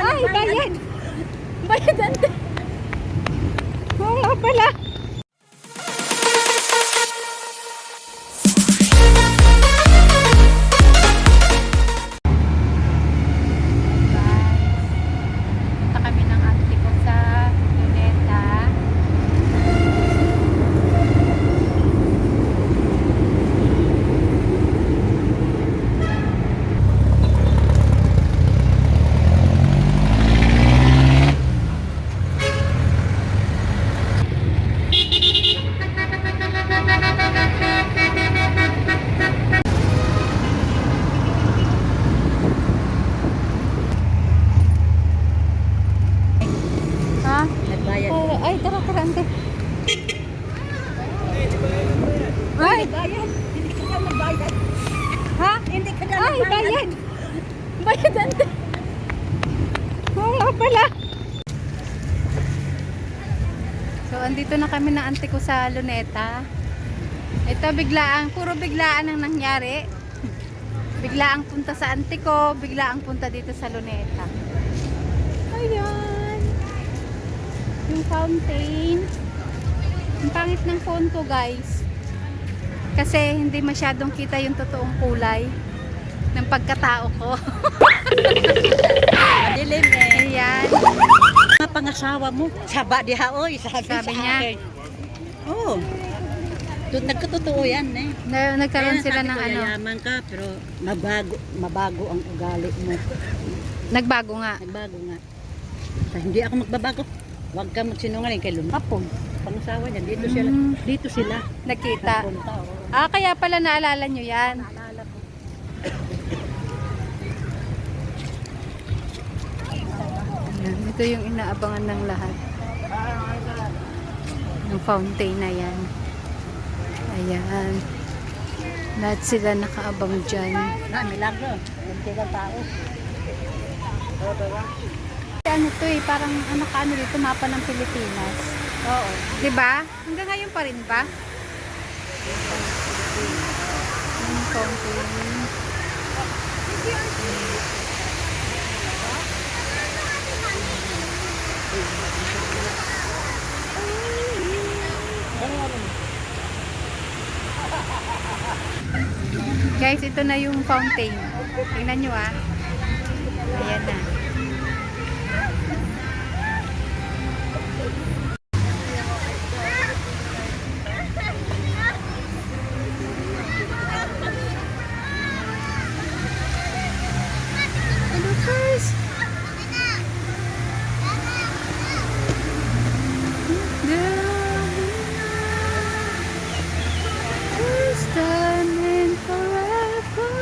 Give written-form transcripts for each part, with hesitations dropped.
Ay, bayad. Bayad ante. Oo nga pala. Punta kami ng ante ko sa Luneta. Ha? Nagbayad. Ay, tara, ante. Ay, Bayad. Hindi ka daw nagbayad. ha? Hindi ka daw Ay, nagbayad. bayad. Bayad ante. Oo nga pala. So, andito na kami na ante ko sa Luneta. Ito, biglaan. Puro biglaan ang nangyari. Biglaang punta sa ante ko. Biglaang punta dito sa Luneta. Ayan. Yung fountain. Ang pangit ng phone ko, guys. Kasi hindi masyadong kita yung totoong kulay ng pagkatao ko. Madilim eh. Ayan. Mga pangasawa mo. Saba diha oy. Sabi Sabi sa niya. akin. Oo. Nagkatotoo yan eh. Nagkaroon Kaya sila sabi ng ko, ano. yayaman ka pero mabago ang ugali mo. Nagbago nga. Nagbago nga. Sa hindi ako magbabago. Huwag ka magsinungaling kay Lumapon. Pangasawa niya dito sila. Dito sila. Nakita. Napunta, oo. Ah, kaya pala naalala nyo yan. Naalala ko. Ayan, ito yung inaabangan ng lahat. Yung fountain na yan. Ayan. Lahat sila nakaabang dyan. Milagro. Kunti lang tao. Ano to eh, parang ano ka ano dito, mapa ng Pilipinas. Oo. Diba? Hanggang ngayon pa rin ba? Yung fountain. Guys, ito na yung fountain. Tingnan nyo ah. Ayan na. Hello first. First time and forever.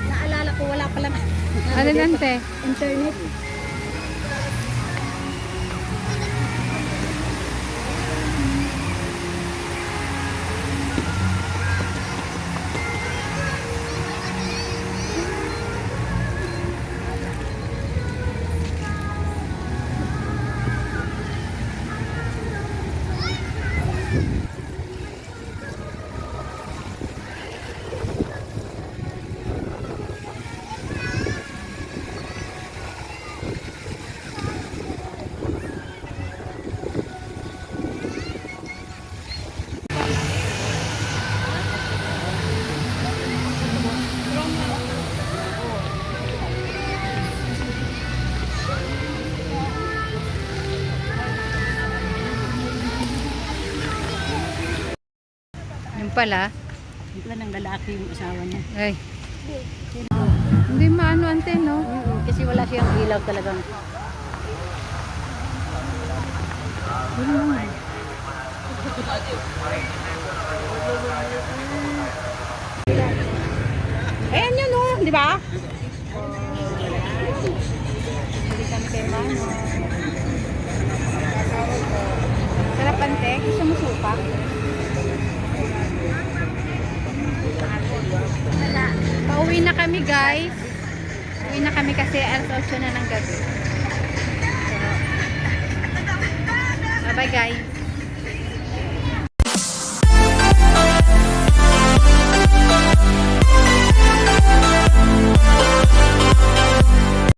Naalala ko wala pa lang. Ano nante? Internet. Yung pala. Yung pala ng lalaki yung asawa niya. Ay. Hindi maano ante, no? Kasi wala siyang ilaw talagang. Ayan yun, no? Di ba? Hindi kami kay Mano. Sarap ante. Gusto mo supa? Pauwi na kami, guys. Uwi na kami kasi alas 8 na ng gabi. Bye-bye, guys.